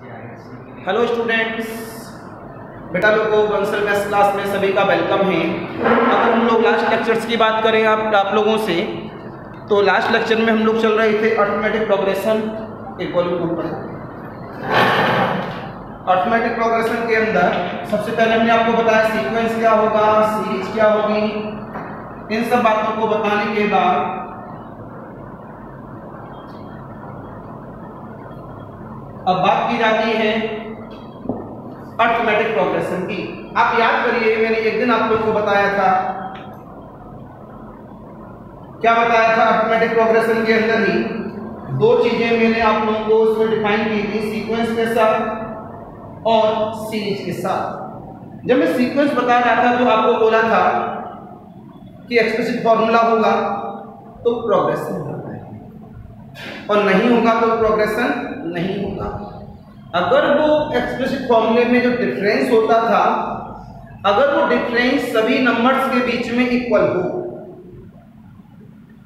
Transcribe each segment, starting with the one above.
Hello students, बेटा लोगों Bansal best class में सभी का वेलकम है। अगर हम लोग लास्ट लेक्चर्स की बात करें आप लोगों से, तो लास्ट लेक्चर में हम लोग चल रहे थे अर्थमेटिक प्रोग्रेशन। एक वॉल्यूम पर अर्थमेटिक प्रोग्रेशन के अंदर सबसे पहले हमने आपको बताया सीक्वेंस क्या होगा, सीरीज क्या होगी। इन सब बातों को बताने के बाद अब बात की जाती है अर्थमेटिक प्रोग्रेशन की। आप याद करिए, मैंने एक दिन आप लोगों को बताया था, क्या बताया था? अर्थमेटिक प्रोग्रेशन के अंदर ही दो चीजें मैंने आप लोगों को उसमें डिफाइन की थी, सीक्वेंस के साथ और सीरीज के साथ। जब मैं सीक्वेंस बता रहा था तो आपको बोला था कि एक्सप्लिसिट फॉर्मूला होगा तो प्रोग्रेशन होता है और नहीं होगा तो प्रोग्रेशन नहीं होगा। अगर वो एक्सप्लिसिट फॉर्मूले में जो डिफरेंस होता था, अगर वो डिफरेंस सभी नंबर्स के बीच में इक्वल हो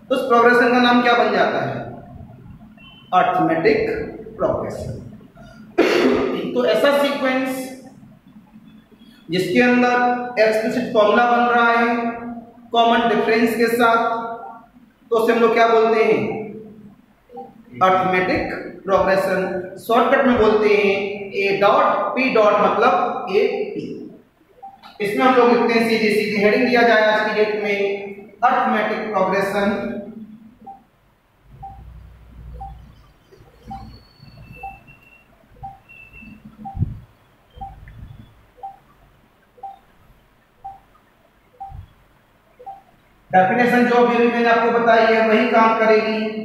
तो उस प्रोग्रेशन का नाम क्या बन जाता है? Arithmetic progression. तो ऐसा सीक्वेंस जिसके अंदर एक्सप्लिसिट फॉर्मूला बन रहा है कॉमन डिफरेंस के साथ, तो उसे हम लोग क्या बोलते हैं? Arithmetic progression. शॉर्टकट में बोलते हैं ए डॉट पी डॉट, मतलब ए पी। इसमें हम लोग लिखते हैं, सीधी सीधी हेडिंग दिया जाए आज की डेट में, अर्थमेटिक प्रोग्रेशन। डेफिनेशन जो अभी मैंने आपको बताई है वही काम करेगी।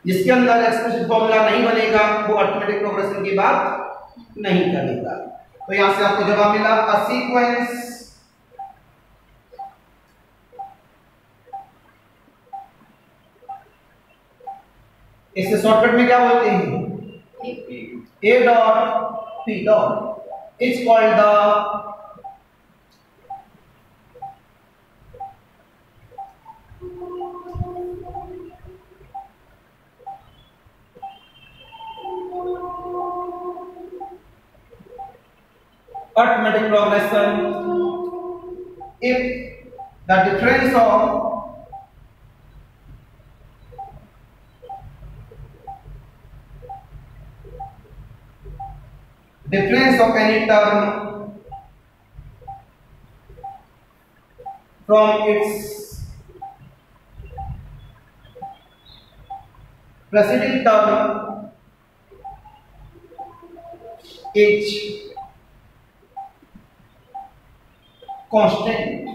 जिसके अंदर एक्सप्लिसिट फॉर्मूला नहीं बनेगा वो अर्थमेटिक प्रोग्रेशन की बात नहीं करेगा। तो यहां से आपको जवाब मिला अ सीक्वेंस इसे शॉर्टकट में क्या बोलते हैं? ए dot P dot is called the arithmetic progression if the difference of any term from its preceding term is constant.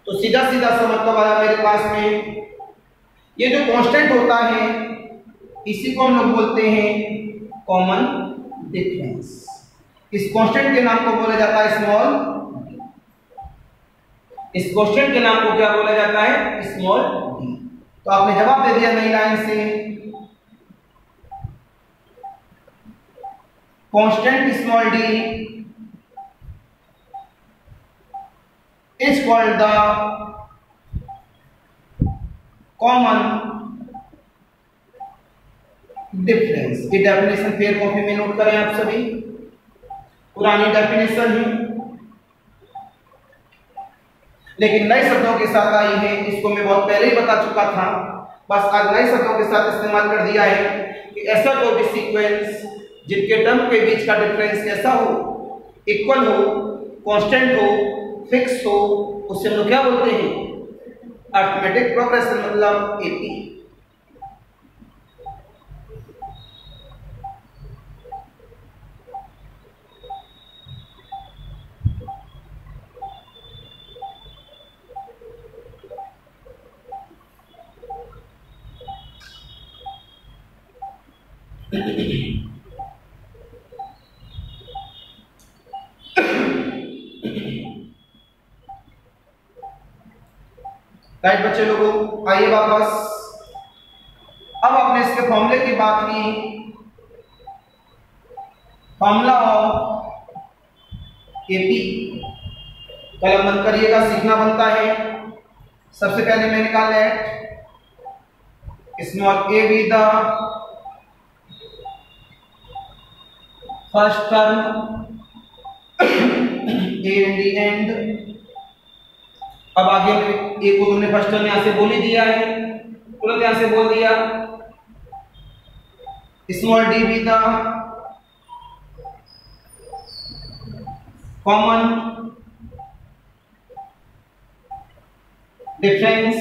तो सीधा सीधा सा मतलब आया मेरे पास में, ये जो कांस्टेंट होता है इसी को हम लोग बोलते हैं कॉमन डिफरेंस। इस कांस्टेंट के नाम को बोला जाता है स्मॉल डी। इस कांस्टेंट के नाम को क्या बोला जाता है? Small D. तो आपने जवाब दे दिया नई लाइन से, constant small D is called the common difference। ये डेफिनेशन फिर कॉपी में नोट करें आप सभी, पुरानी डेफिनेशन है लेकिन नए शब्दों के साथ आई है। इसको मैं बहुत पहले ही बता चुका था, बस आज नए शब्दों के साथ इस्तेमाल कर दिया है कि ऐसा कोई भी सीक्वेंस जिनके टर्म के बीच का डिफरेंस कैसा हो, इक्वल हो, कांस्टेंट हो, फिक्स हो, उससे हम लोग क्या बोलते हैं? अर्थमेटिक प्रोग्रेशन, मतलब एपी। राइट बच्चे लोगों, आइए वापस। अब आपने इसके फॉर्मूले की बात की, फॉर्मूला ऑफ एपी कलम बंद करिएगा, सीखना बनता है। सबसे पहले मैं निकाल let small A be the first term A and D and. अब आगे ए को तुमने फर्स्ट टर्म यहां से बोल ही दिया है, तुरंत यहां से बोल दिया small D be the common difference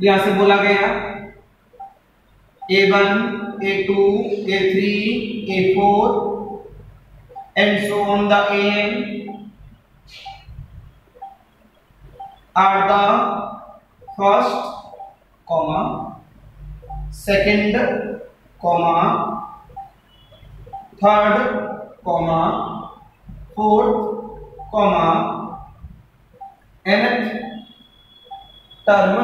यहां से बोला गया A1, A2, A3, A4 and so on the AN are the first comma second comma third comma fourth comma nth term।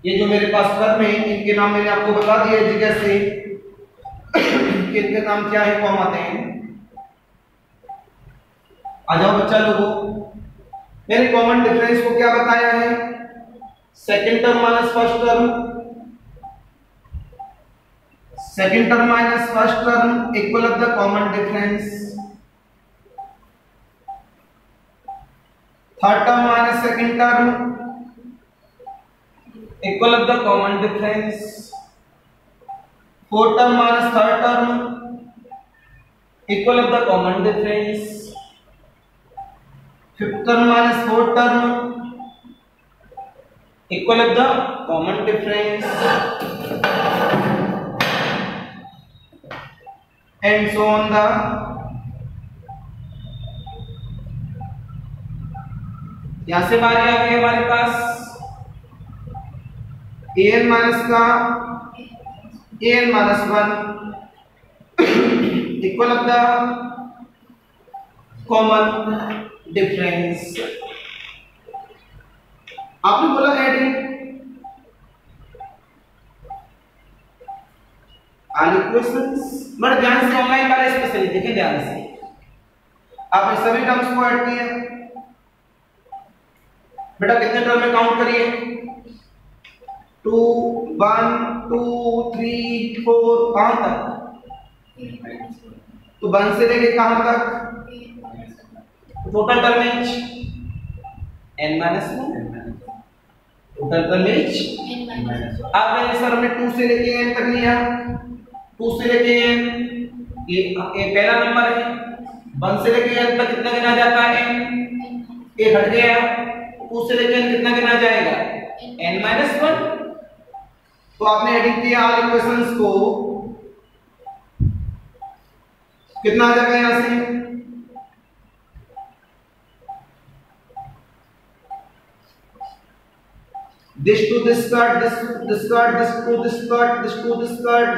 ये जो मेरे पास टर्म है इनके नाम मैंने आपको बता दिया है जगह से कि इनके नाम क्या है, कॉमा दें। आ जाओ बच्चा लोगों, मैंने कॉमन डिफरेंस को क्या बताया है, second term minus first term, second term minus first term equal of the common difference, third term minus second term equal of the common difference, fourth term minus third term equal of the common difference, fifth term minus fourth term equal of the common difference and so on the यहां से बारी आ गई हमारे पास an minus का an minus 1 equal of the common difference. आपने बोला adding आल equations, बड़े ध्यान से ऑनलाइन वाले स्पेशली देखें ध्यान से, आपने सभी टर्म्स को ऐड किया बेटा, कितने टर्म में काउंट करिए 2 1 2 3 4 कहां तक, तो 1 से लेके कहां तक, total term is n-1, total term is आपने सर हमने 2 से लेके n तक लिया, 2 से लेके n ये पहला नंबर है, 1 से लेके n तक कितना गिना जाता है n, ये हट गया, 2 से लेके n कितना गिना जाएगा n-1। तो आपने एडिंग किया ऑल इक्वेशंस को, कितना आ जाएगा यहां से, this to this card, this card, this to this card, this to this card,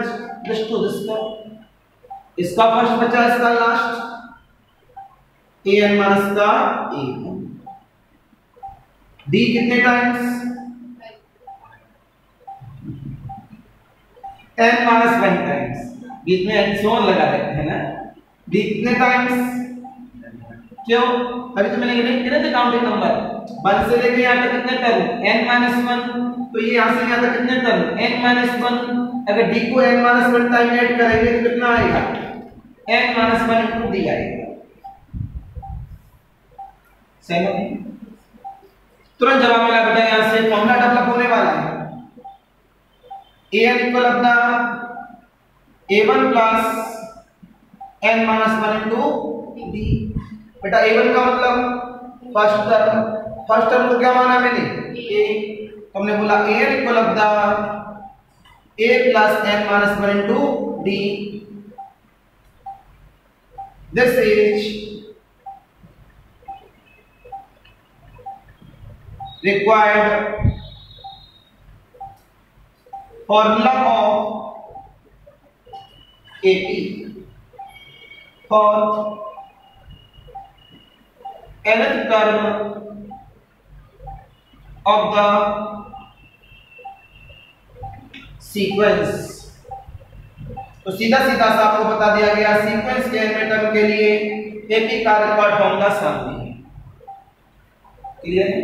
this to this card, इसका फर्स्ट बचा, इसका लास्ट an माइनस का a, d कितने टाइम्स n माइनस 1 टाइम्स, बीच में एंड सो ऑन लगा देते हैं ना, d कितने टाइम्स, क्यों अभी तो मैंने ये नहीं किया था काउंटिंग नंबर 1 से लेके यहां तक कितने टर्म n माइनस 1, तो ये यहां से यहां तक कितने टर्म n माइनस 1, अगर d को n माइनस 1 टाइम ऐड करेंगे तो कितना आएगा n माइनस 1 इनटू d आएगा, सही। तुरंत जवाब मिला बेटा, यहां से फॉर्मूला डेवलप होने वाला है an equal of the a1 plus n minus 1 into d। बेटा a1 का मतलब फर्स्ट टर्म को क्या माना मैंने a, हमने बोला an equal of the a plus n minus 1 into d, this is required formula of AP for nth term of the sequence। तो सीधा सीधा सा आपको बता दिया गया सीक्वेंस के nth टर्म के लिए AP का रिक्वायर्ड फॉर्मूला सामने है, क्लियर है।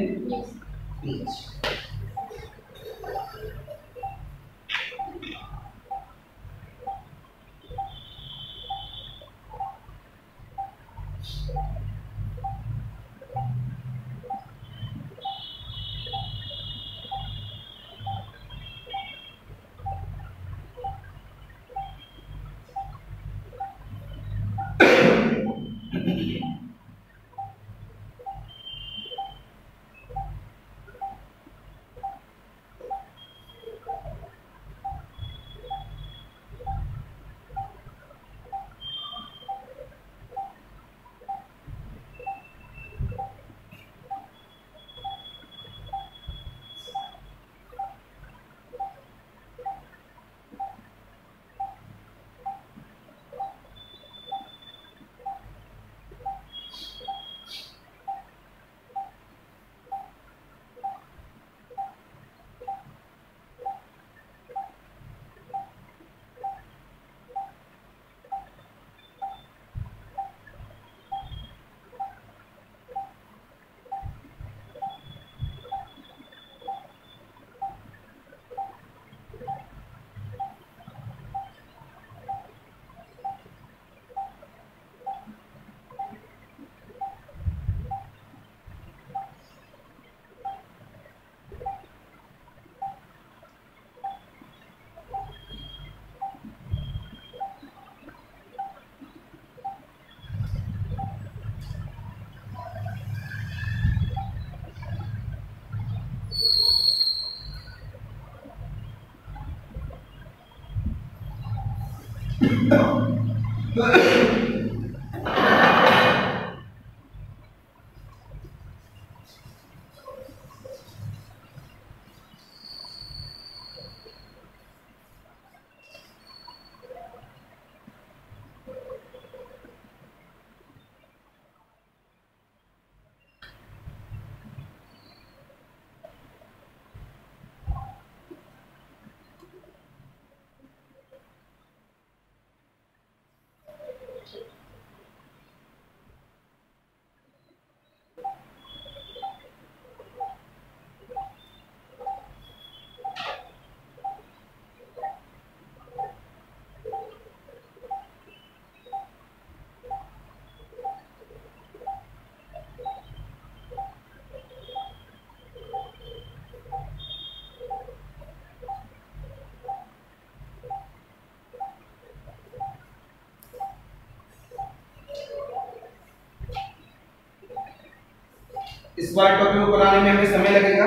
इस बार टॉपिक को बनाने में हमें समय लगेगा,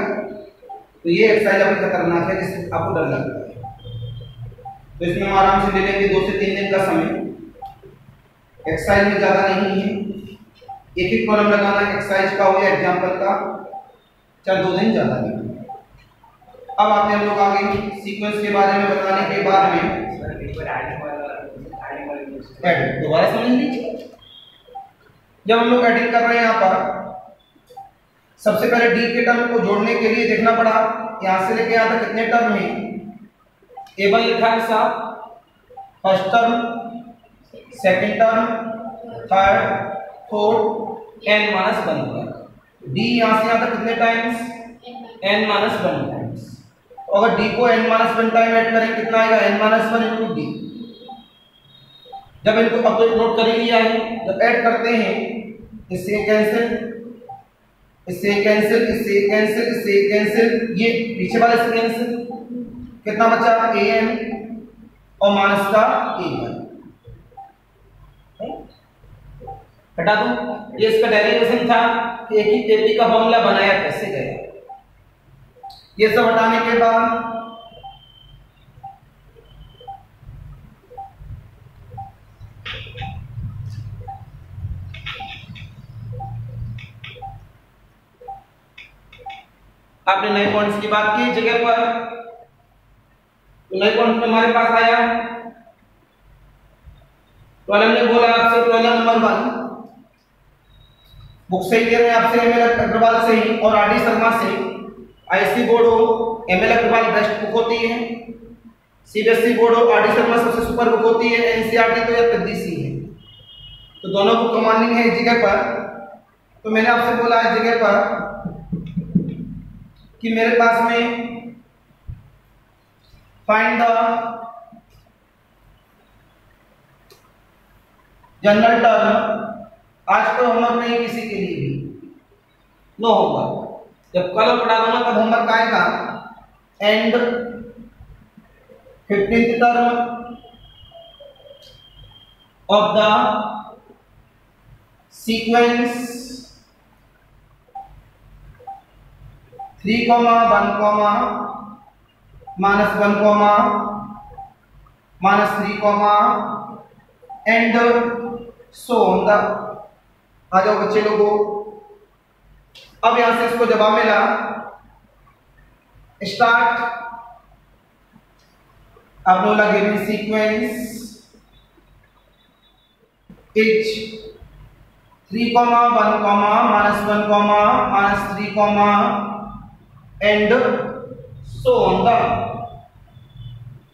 तो ये एक्सरसाइज अभी खतरनाक है जिससे आपको डर लगता है। तो इसमें हम आराम से ले लेंगे 2 से 3 दिन का समय। एक्सरसाइज में ज़्यादा नहीं है, एक एक कॉलम लगाना एक्सरसाइज का हो या एग्जाम्पल का, चाहे 2 दिन ज़्यादा नहीं। अब आते हैं हम लोग आगे सीक्वेंस के बारे में बताने के बाद में दोबारा समझ लीजिए। जब हम लोग एडिंग कर रहे हैं यहाँ पर, सबसे पहले डी के टर्म को जोड़ने के लिए देखना पड़ा यहां से लेके यहां तक कितने टर्म हैं। A1 लिखा है साहब, first term, second term, third, fourth, n-1 D यहां से यहां तक कितने टाइम्स, n-1 टाइम्स। तो अगर डी को n-1 टाइम ऐड करें कितना आएगा, n-1 इंटू डी। जब इनको अब तो नोट कर ही लिया है, जब ऐड करते हैं इससे कैंसिल, इससे कैंसिल, इससे कैंसिल, इससे कैंसिल, ये पीछे वाले से कैंसिल, कितना बचा an और माइनस का a1 हटा दूं। ये इसका डेरिवेशन था कि एक ही ap का फॉर्मूला बनाया कैसे गया। ये सब हटाने के बाद आपने नए पॉइंट्स की बात की जगह पर, तो नए पॉइंट हमारे पास आया। प्रॉब्लम ने बोला आपसे प्रॉब्लम नंबर 1 बुक से ही दे रहे हैं आपसे, एमएल अग्रवाल से ही और आरडी शर्मा से। आईसी बोर्ड हो, एमएल अग्रवाल बेस्ट बुक होती है, सीबीएसई बोर्ड हो, आरडी शर्मा सबसे सुपर बुक होती है, एनसीईआरटी तो या तदरीसी है। तो दोनों बुक कमांडिंग है इस जगह पर। तो मैंने आपसे बोला इस जगह पर कि मेरे पास में फाइंड द जनरल टर्म। आज तो होमवर्क नहीं किसी के लिए भी, नो होमवर्क। जब कल पढ़ा दूंगा तब होमवर्क आएगा। And 15th term of the sequence 3, 1, -1, -3, and so on the. आ जाओ बच्चे लोगों। अब यहां से इसको जवाब मिला, स्टार्ट। अब बोला given sequence is 3, 1, -1, -3, and so on the.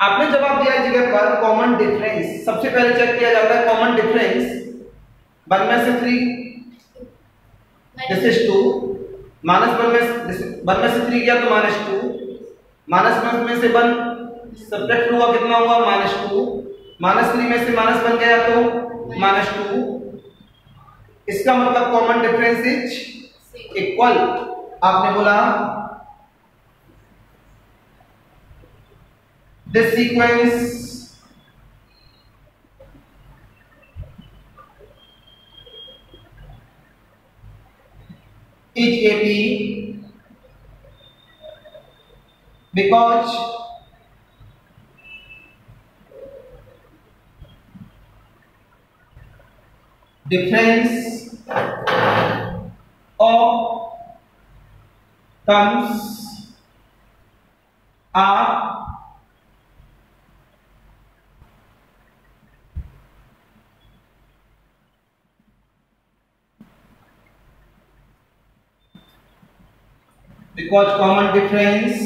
आपने जवाब दिया इस जगह पर कॉमन डिफरेंस। सबसे पहले चेक किया जाता है कॉमन डिफरेंस। 1 में से 3 दिस इज 2, -1 में से 3 गया तो -2, -1 में से 1 सब्ट्रैक्ट हुआ कितना हुआ -2, -3 में से -1 गया तो -2। इसका मतलब कॉमन डिफरेंस इज इक्वल। आपने बोला this sequence is AP because difference of terms are because common difference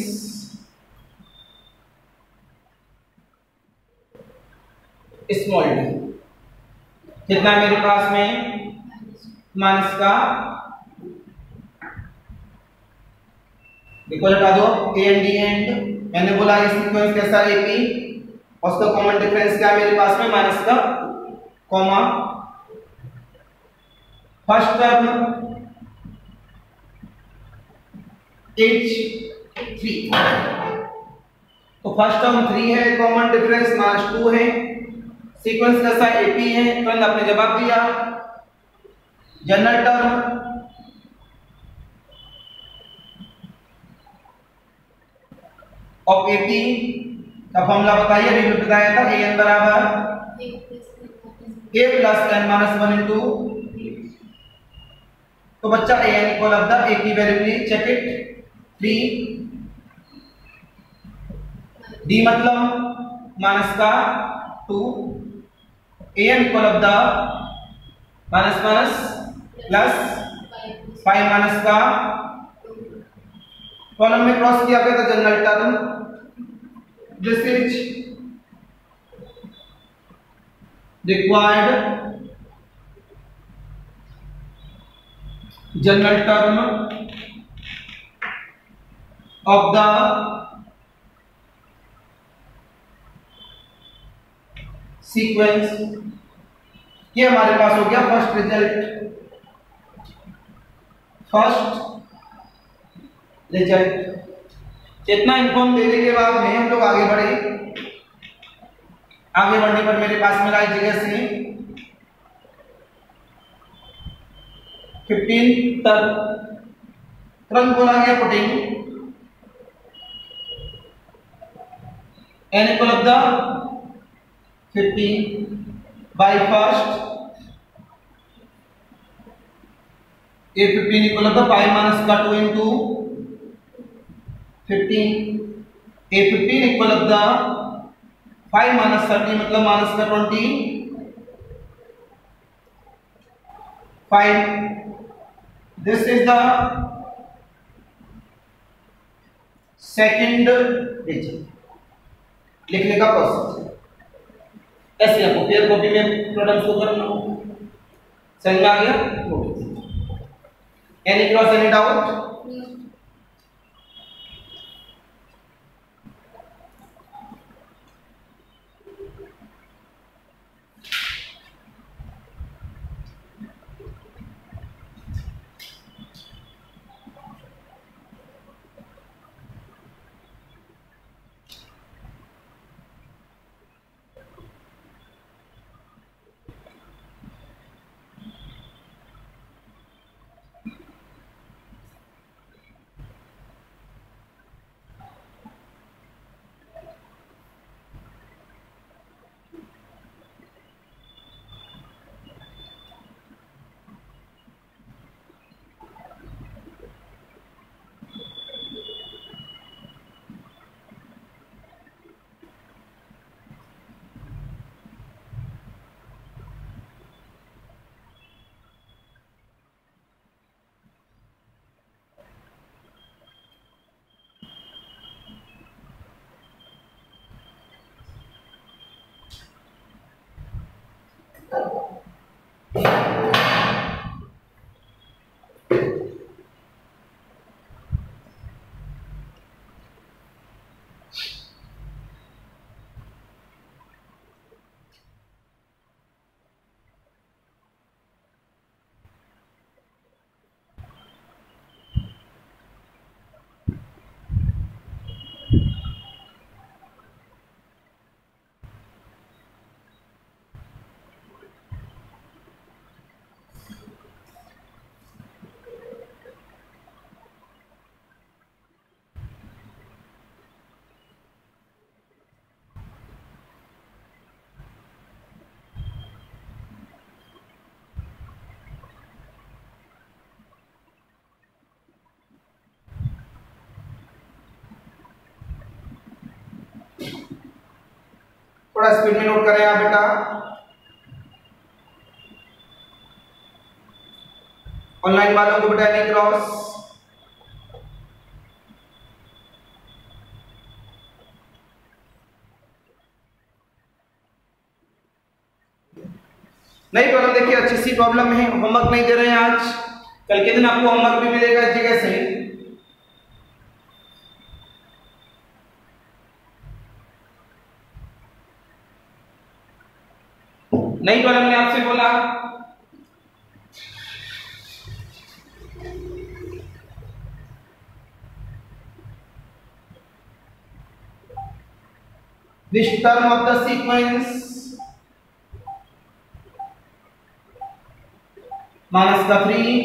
small D कितना मेरे पास में माइनस का देखो हटा दो ए एंड डी एंड मैंने बोला ये सीक्वेंस कैसा है एपी और उसका कॉमन डिफरेंस क्या है मेरे पास में माइनस का कॉमा फर्स्ट टर्म H3 तो फर्स्ट टर्म 3 है कॉमन डिफरेंस -2 है सीक्वेंस कैसा एपी है तुरंत आपने जवाब दिया जनरल टर्म ऑफ एपी का फॉर्मूला बताइए अभी भी बताया था an बराबर a plus n minus 1 into तो बच्चा an equal of the a की value please check it 3 d मतलब माइनस का 2 an equal of the minus minus plus 5 minus का कॉलम में क्रॉस किया गया था general term this is required general term of the sequence ये हमारे पास हो गया फर्स्ट रिजल्ट इतना इन्फॉर्म देने के बाद में हम लोग आगे बढ़े आगे बढ़ने पर मेरे पास मिला इस जगह से 15 तक तुरंत बोला गया putting n equal of the 15 by first a 15 equal of the 5 minus का 2 into 15 a 15 equal of the 5 minus 30 मतलब माइनस का 25 this is the second digit लिखने का प्रोसेस ऐसे आपको पेयर कॉपी में प्रॉब्लम्स को करना हो समझ में आ गया एनी क्रॉस एनी डाउट थोड़ा स्पीड में नोट करें आप बेटा। ऑनलाइन वालों को बेटा एनी क्रॉस। नई प्रॉब्लम देखिए, अच्छी सी प्रॉब्लम है। होमवर्क नहीं दे रहे हैं आज, कल के दिन आपको होमवर्क भी मिलेगा इस जगह से। नई प्रॉब्लम ने आपसे बोला which term of the sequence minus का 3,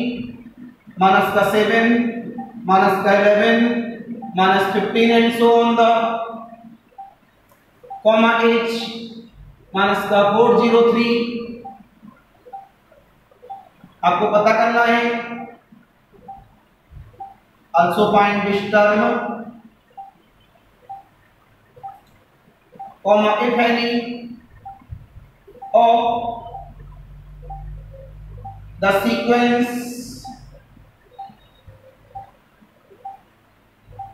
माइनस का 7, माइनस का 11, minus 15 and so on the comma h minus का 403 आपको पता करना है। Also find which term comma if any of the sequence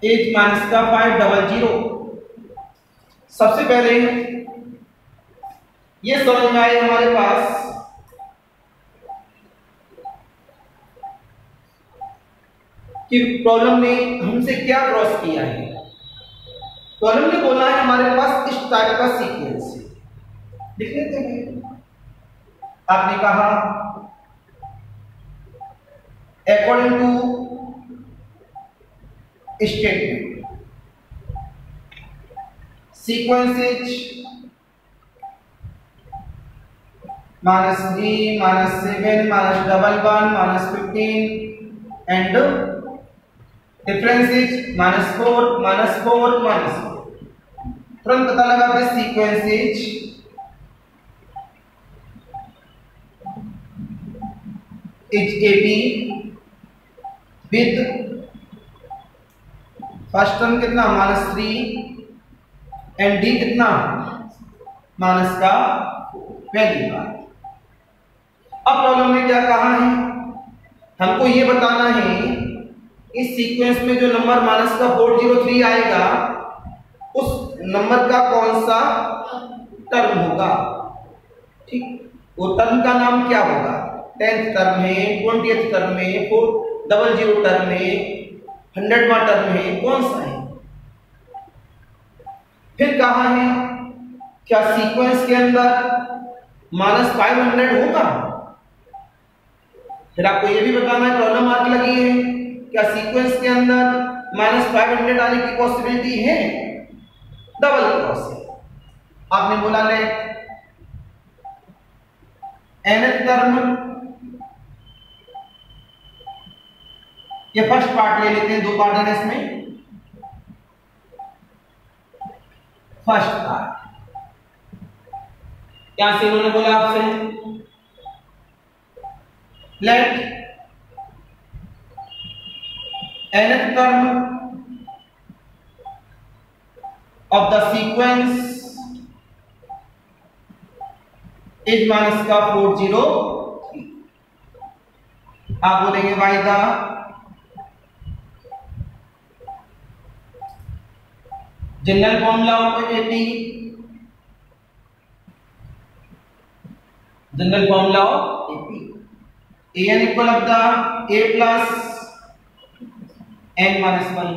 is minus का 500। सबसे पहले ये समझ में आए हमारे पास कि प्रॉब्लम ने हमसे क्या क्रॉस किया है। प्रॉब्लम ने बोला है हमारे पास इस टाइप का सीक्वेंस है। लिख लेते हैं। आपने कहा according to statement sequence is -3, -7, -11, -15 and difference is -4, -4, -4। तुरंत पता लगा कि sequence is AB with first term कितना -3 एंड डी कितना माइनस का वैल्यू का। अब प्रॉब्लम में क्या कहा है, हमको ये बताना है इस सीक्वेंस में जो नंबर माइनस का 403 आएगा उस नंबर का कौन सा टर्म होगा। ठीक, वो टर्म का नाम क्या होगा। 10th टर्म है, 20th टर्म है, 400 टर्म है, 100वां टर्म है, कौन सा है। फिर कहा है क्या सीक्वेंस के अंदर -500 होगा। फिर आपको ये भी बताना है, प्रॉब्लम मार्क लगी है, क्या सीक्वेंस के अंदर -500 आने की पॉसिबिलिटी है। डबल क्रॉस है। आपने बोला लेट nth टर्म, ये फर्स्ट पार्ट ले लेते हैं, दो पार्ट है इसमें। फर्स्ट पार्ट यहां से उन्होंने बोला आपसे late nth term of the sequence is minus का 403। आप बोलेंगे by the general formula of AP, general formula of AP an equal of the a plus n minus 1।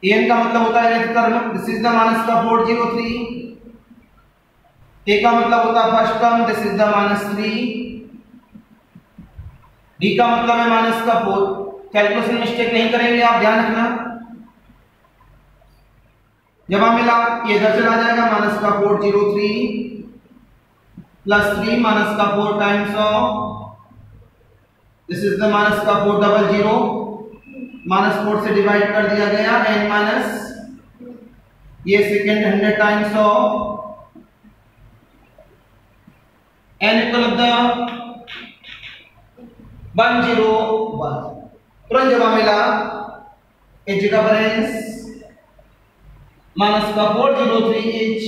an का मतलब होता है nth term, this is the minus का 403। a का मतलब होता है first term, this is the -3। d का मतलब है माइनस का 4। कैलकुलेशन मिस्टेक नहीं करेंगे आप, ध्यान रखना। जब मिला ये इधर चला जाएगा, माइनस का 403 प्लस 3 माइनस का 4 times of this is the minus का 400 -4 से डिवाइड कर दिया गया n माइनस ये second 100 times of n equal of the 101। तुरंत जवाब मिला, एज का बैलेंस माइनस का 403H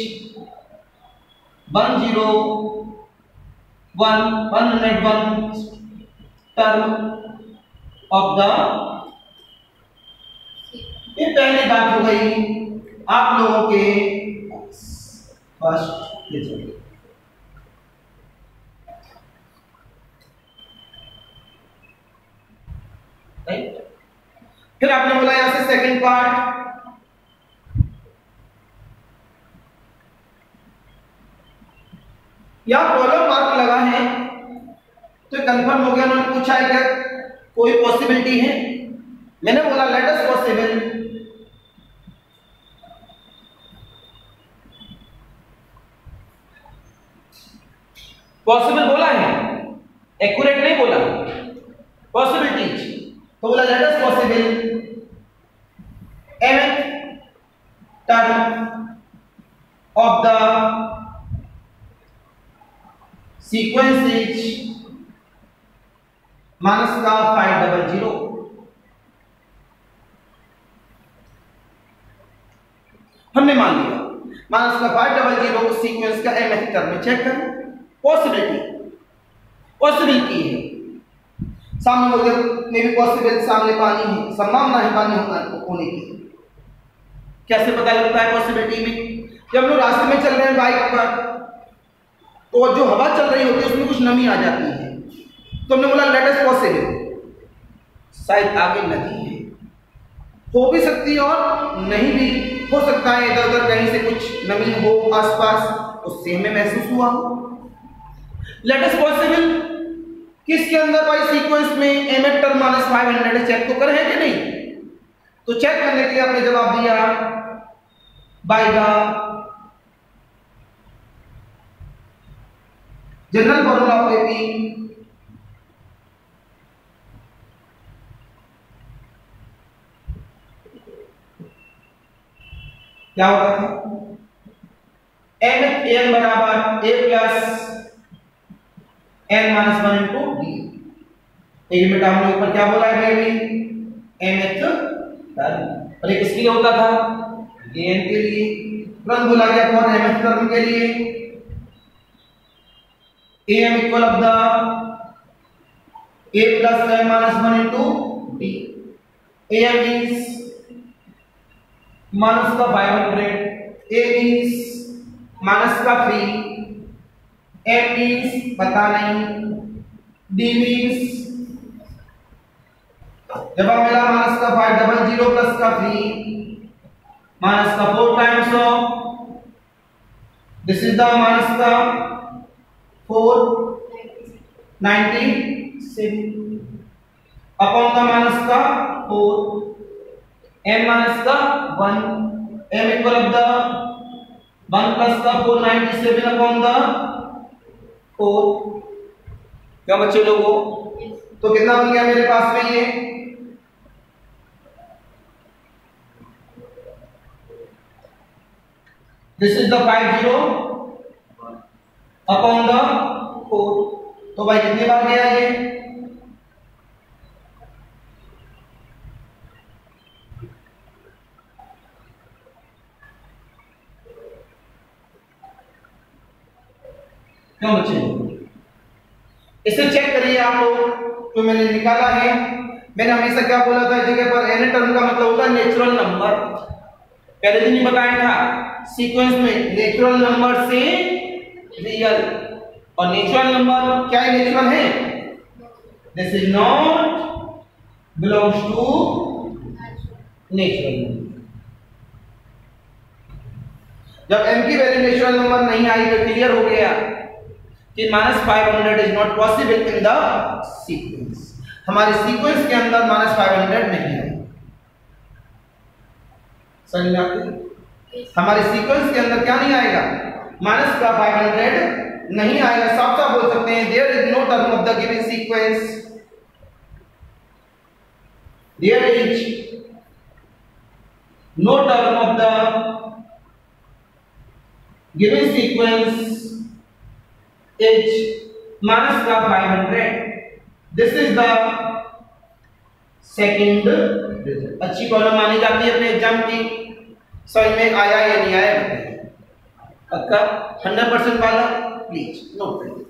101 टर्म ऑफ द, ये पहली बात हो गई आप लोगों के फर्स्ट रिजल्ट। फिर आपने बोला यहां से सेकंड पार्ट, यहां कॉलम मार्क लगा है तो कंफर्म हो गया। उन्होंने पूछा है क्या कोई पॉसिबिलिटी है, मैंने बोला लेट अस पॉसिबल, पॉसिबल बोला है, एक्यूरेट नहीं बोला, पॉसिबिलिटीज। तो बोला let us possible mth term of the sequence is minus का 500। हमने मान लिया माइनस का 500 सीक्वेंस का mth टर्म में चेक करें, पॉसिबिलिटी है, सामने बोलते में भी पॉसिबल, सामने पानी है, संभावना है पानी होने की। कैसे पता लगता है पॉसिबिलिटी में, जब लोग रास्ते में चल रहे हैं बाइक पर तो जो हवा चल रही होती है उसमें कुछ नमी आ जाती है, तो हमने बोला लेट अस पॉसिबल, शायद आगे नदी है, हो भी सकती है और नहीं भी हो सकता है, इधर उधर कहीं से कुछ नमी हो आसपास, उससे हमें महसूस हुआ। लेट अस पॉसिबल किसके अंदर भाई सीक्वेंस में mth टर्म माइनस 500 चेक तो कर है कि नहीं, तो चेक करने के लिए आपने जवाब दिया by the general formula of AP, क्या होगा mth n बराबर a plus n minus 1 into D. एक बेटा हमने ऊपर क्या बोला है बेबी, mth टर्म, और ये किसके लिए होता था, n के लिए, तुरंत बोला गया कौन mth टर्म के लिए, am equal of the a plus n minus 1 into D. am is minus का 500, a इज माइनस का 3, m मीन्स पता नहीं, d मीन्स जब आप मिला माइनस का 500 प्लस का 3 माइनस का 4 times of this is the minus का 497 अपॉन द माइनस का 4 m माइनस का 1 m equal of the 1 plus का 497 अपॉन द 4। क्या बच्चे लोगों, तो कितना बन गया मेरे पास में ये, this is the 50 upon the 4। तो भाई कितनी बार गया ये, क्यों बच्चे, इसे चेक करिए आप लोग, तो मैंने निकाला है, मैंने हमेशा क्या बोला था इस जगह पर n टर्म का मतलब होता है नेचुरल नंबर, पहले दिन ही बताया था सीक्वेंस में नेचुरल नंबर से रियल, और नेचुरल नंबर क्या है, नेचुरल है, this is not belongs to natural number. जब m की वैल्यू नेचुरल नंबर नहीं आई तो क्लियर हो गया कि -500 is not possible in the sequence, हमारे सीक्वेंस के अंदर -500 नहीं है, समझ में आती, हमारे सीक्वेंस के अंदर क्या नहीं आएगा, -500 नहीं आएगा, साफ साफ बोल सकते हैं there is no term of the given sequence, there is no term of the given sequence is -500, this is the second result. अच्छी कॉलम मानी जाती है अपने एग्जाम की, समझ में आया या नहीं आया बताइए। पक्का 100% वाला प्लीज नोट करिए।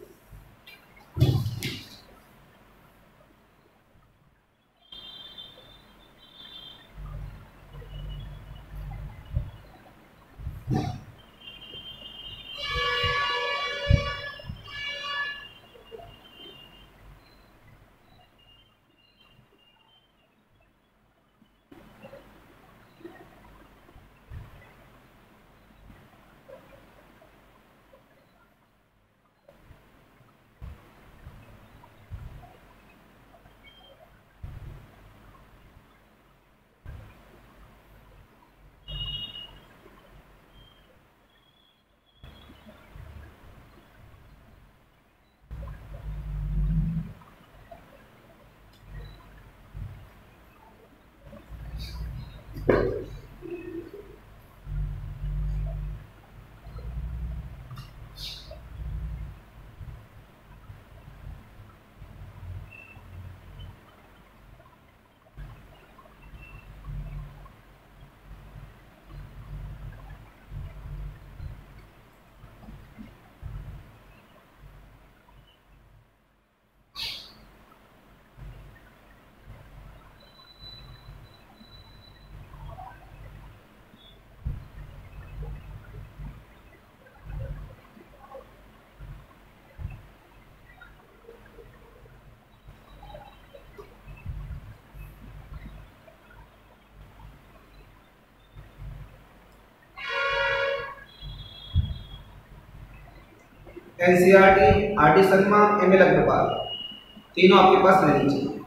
NCERT, RD Sharma, ML Agrawal, तीनों आपके पास रहनी चाहिए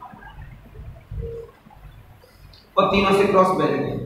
और तीनों से क्रॉस वैलिड है।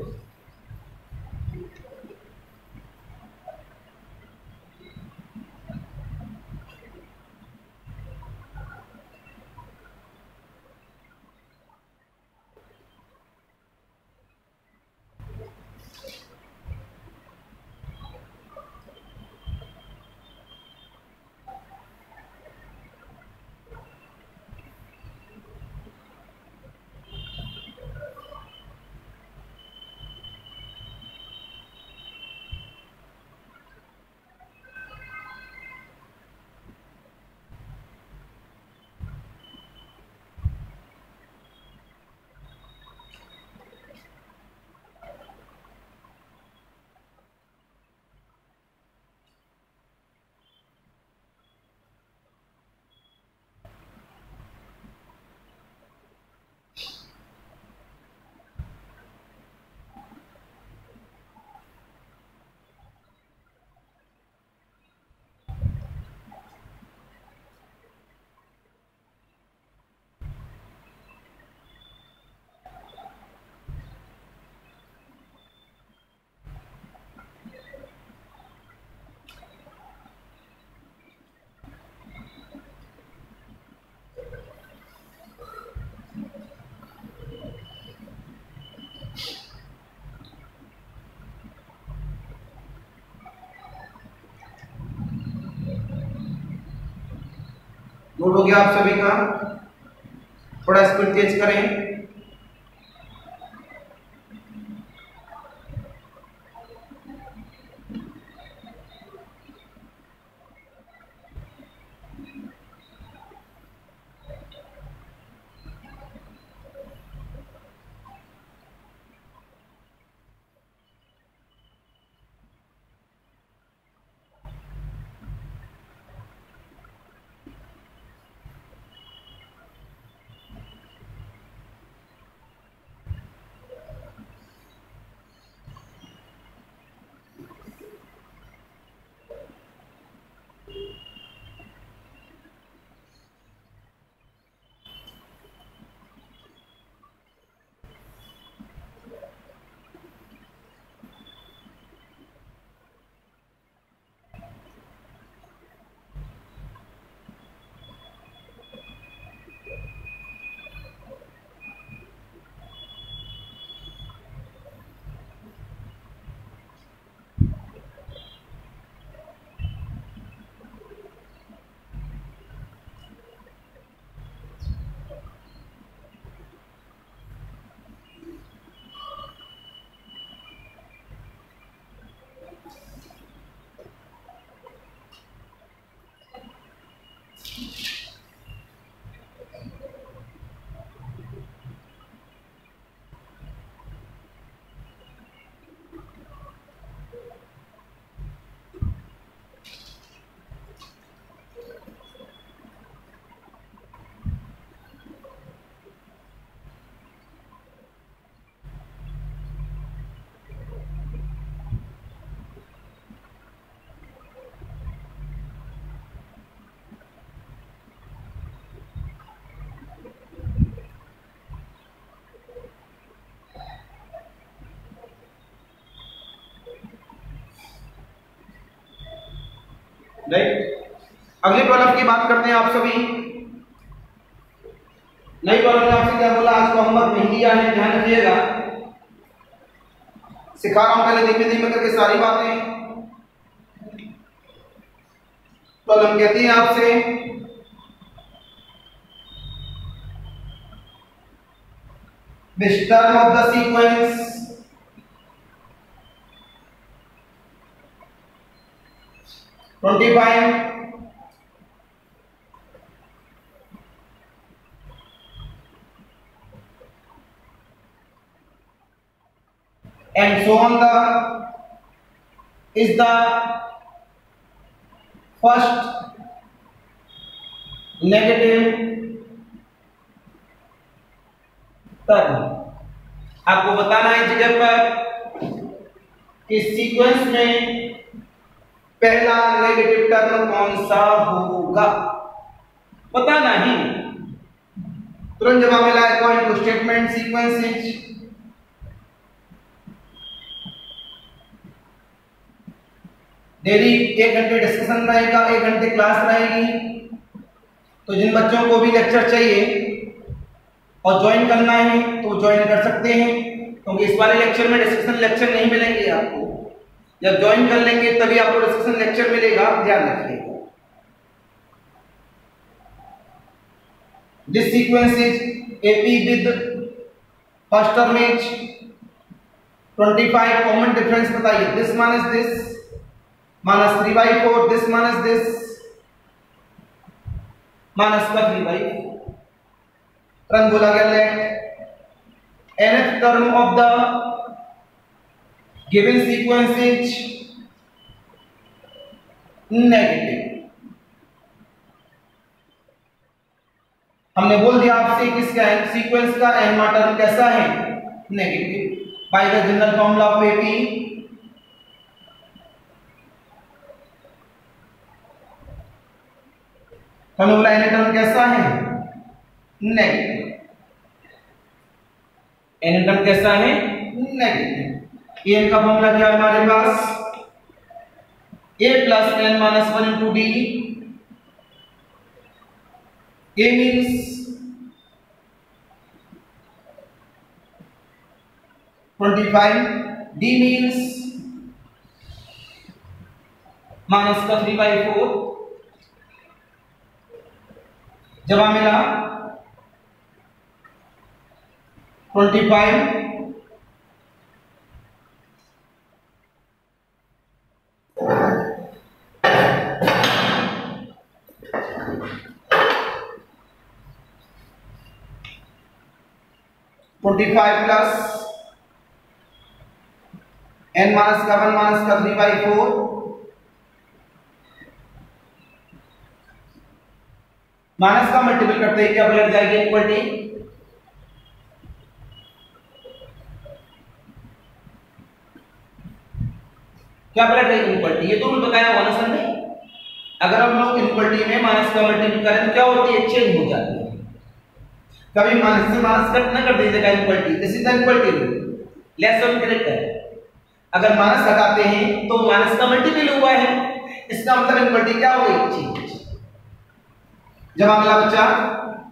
नोट हो गया आप सभी का? थोड़ा स्पीड तेज करें। राइट। अगली प्रॉब्लम की बात करते हैं आप सभी। नई प्रॉब्लम ने आपसे क्या बोला, आज को होमवर्क नहीं दिया है, ध्यान रखिएगा, सिखा रहा हूं पहले धीमे धीमे करके सारी बातें। प्रॉब्लम कहती है आपसे which term of the sequence and so on is the first negative term। आपको बताना है जगह पर कि सीक्वेंस में पहला नेगेटिव टर्म कौन सा होगा, बताना ही। तुरंत जवाब मिला है point two statement sequence is daily 1 घंटे डिस्कशन रहेगा, 1 घंटे क्लास रहेगी। तो जिन बच्चों को भी लेक्चर चाहिए और ज्वाइन करना है तो ज्वाइन कर सकते हैं, क्योंकि इस वाले लेक्चर में डिस्कशन लेक्चर नहीं मिलेंगे आपको। जब ज्वाइन कर लेंगे तभी आपको डिस्कशन लेक्चर मिलेगा, ध्यान रखिएगा। This sequence is AP with first term is 25, common difference बताइए। This minus this minus 3/4, this minus this minus का 3/4। तुरंत बोला गया let nth term of the given sequence is negative। हमने बोल दिया आपसे किसका है सीक्वेंस का nवां टर्म कैसा है, negative. By the general formula of AP हमने बोला n टर्म कैसा है, नेगेटिव। n टर्म कैसा है, नेगेटिव। n का फॉर्मूला क्या है हमारे पास, a plus n minus 1 into D. a means 25, d means minus का 3/4। जवाब मिला 25 प्लस n माइनस का 1 माइनस का 3/4 माइनस का मल्टीपल करते ही क्या बन जाएगी, इक्वलिटी। क्या पलट रही इक्वलिटी, ये तो मैं बताया हुआ ना सर ने। अगर हम लोग इक्वलिटी में माइनस का मल्टीपल करें तो क्या होती है, चेंज हो जाती है। कभी माइनस से माइनस कट ना कर दीजिएगा equality, this is the equality rule, less और ग्रेटर। अगर माइनस हटाते हैं तो माइनस का मल्टीपल हुआ है, इसका मतलब इक्वलिटी क्या हो गई, चेंज। जवाब मिला बच्चा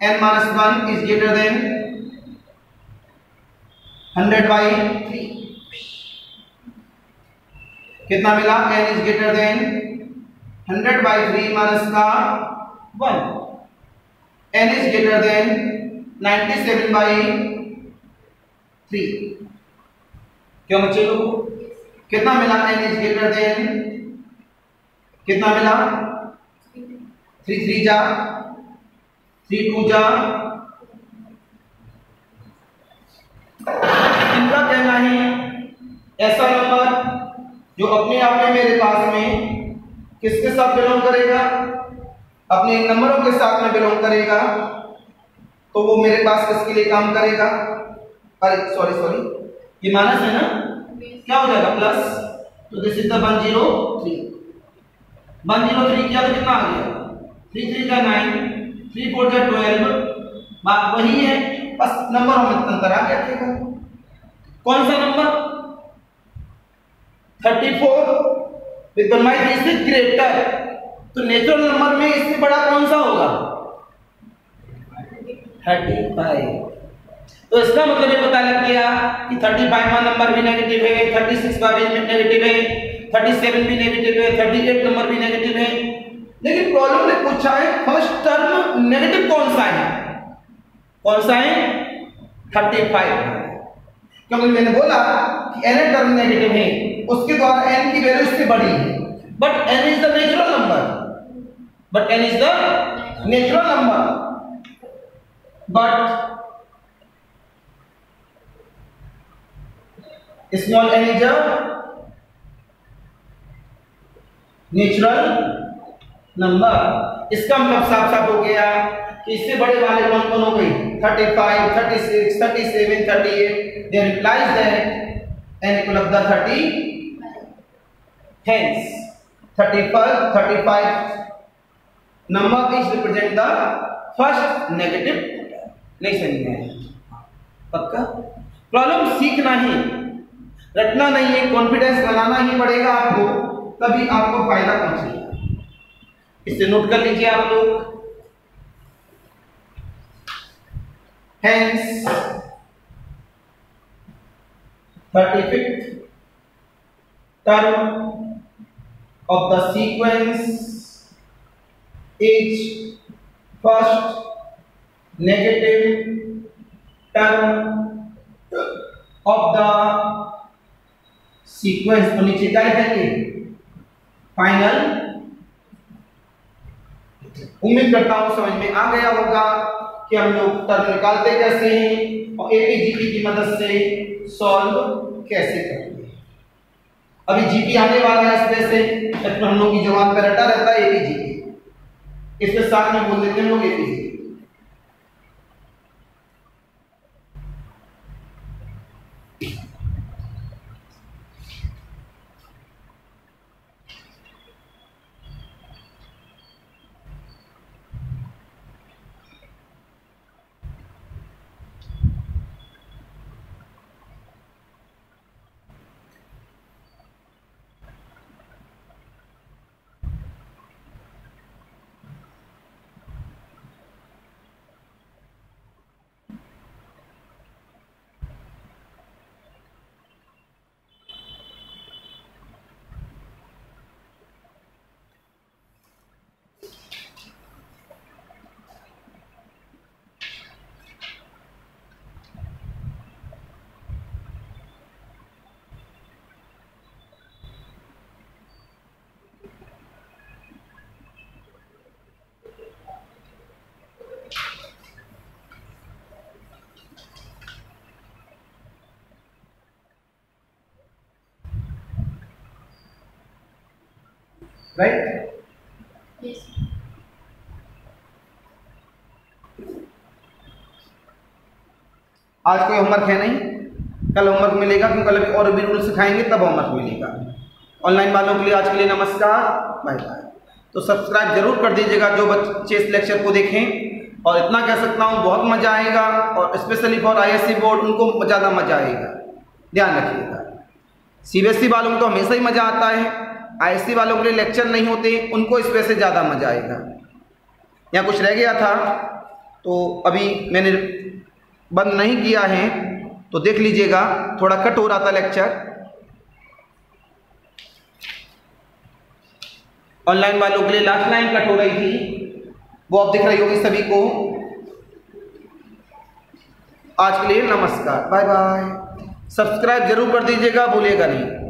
n-1 इज ग्रेटर देन 100/3। कितना मिला, n is greater than 100/3 minus का 1। n is greater than 97/3। क्यों बच्चे लोग, कितना मिला, n इज ग्रेटर देन कितना मिला, 3 3 जा 3 2 जा। इनका कहना है ऐसा नंबर जो अपने आप में मेरे पास में किसके साथ बिलोंग करेगा, अपने नंबरों के साथ में बिलोंग करेगा, तो वो मेरे पास किसके लिए काम करेगा। अरे सॉरी ये माइनस है ना, क्या हो जाएगा प्लस। तो दिस इज द 103 किया तो कितना आ गया, 3 3 का 9, 3 4 का 12। बात वही है, बस नंबरों में अंतर आ गया। ठीक है, कौन सा नंबर, 34 with 1/3 से ग्रेटर। तो नेचुरल नंबर में इससे बड़ा कौन सा होगा? 35। तो इसका मतलब ये पता लग गया कि 35वां नंबर भी नेगेटिव है, 36 का भी नेगेटिव है, 37 भी नेगेटिव है, 38 नंबर भी नेगेटिव है। लेकिन प्रॉब्लम ने पूछा है फर्स्ट टर्म नेगेटिव कौन सा है? कौन सा है? 35। क्योंकि मैंने बोला कि n टर्म नेगेटिव है, उसके द्वारा n की वैल्यू इससे बड़ी है, but n is the natural number, but n is the natural number, but small n is a natural number. इसका मतलब साफ साफ हो गया कि इससे बड़े वाले कौन कौन हो गई? 35, 36, 37, 38। They implies that n equal of the 30. Hence, 35 number is represent the first negative number. नहीं समझ में आया? पक्का? प्रॉब्लम सीखना ही, रटना नहीं है, कॉन्फिडेंस बनाना ही पड़ेगा आपको, तभी आपको फायदा पहुंचेगा। इसे नोट कर लीजिए आप लोग। Hence, 35th term of the sequence is first negative term of the sequence। तो नीचे क्या लिखेंगे? फाइनल। उम्मीद करता हूं समझ में आ गया होगा कि हम लोग टर्म निकालते कैसे हैं और एपीजीपी की मदद से सॉल्व कैसे करेंगे। अभी जीपी आने वाला है, इस वजह से हम लोग की जवान पर रटा रहता है एपीजीपी, इसके साथ में बोल देते हैं हम लोग एपीजीपी। राइट? Yes. आज कोई होमवर्क है नहीं, कल होमवर्क मिलेगा, क्योंकि कल और भी रूल सिखाएंगे तब होमवर्क मिलेगा। ऑनलाइन वालों के लिए आज के लिए नमस्कार, बाय बाय। तो सब्सक्राइब जरूर कर दीजिएगा जो बच्चे इस लेक्चर को देखें, और इतना कह सकता हूँ बहुत मजा आएगा, और स्पेशली फॉर आईएससी बोर्ड उनको ज़्यादा मजा आएगा, ध्यान रखिएगा। सीबीएसई वालों को तो हमेशा ही मजा आता है, आईएससी वालों के लिए लेक्चर नहीं होते, उनको इस वजह से ज़्यादा मजा आएगा। यहाँ कुछ रह गया था तो अभी मैंने बंद नहीं किया है, तो देख लीजिएगा, थोड़ा कट हो रहा था लेक्चर। ऑनलाइन वालों के लिए लास्ट लाइन कट हो रही थी, वो अब दिख रही होगी सभी को। आज के लिए नमस्कार, बाय बाय। सब्सक्राइब जरूर कर दीजिएगा, भूलिएगा नहीं।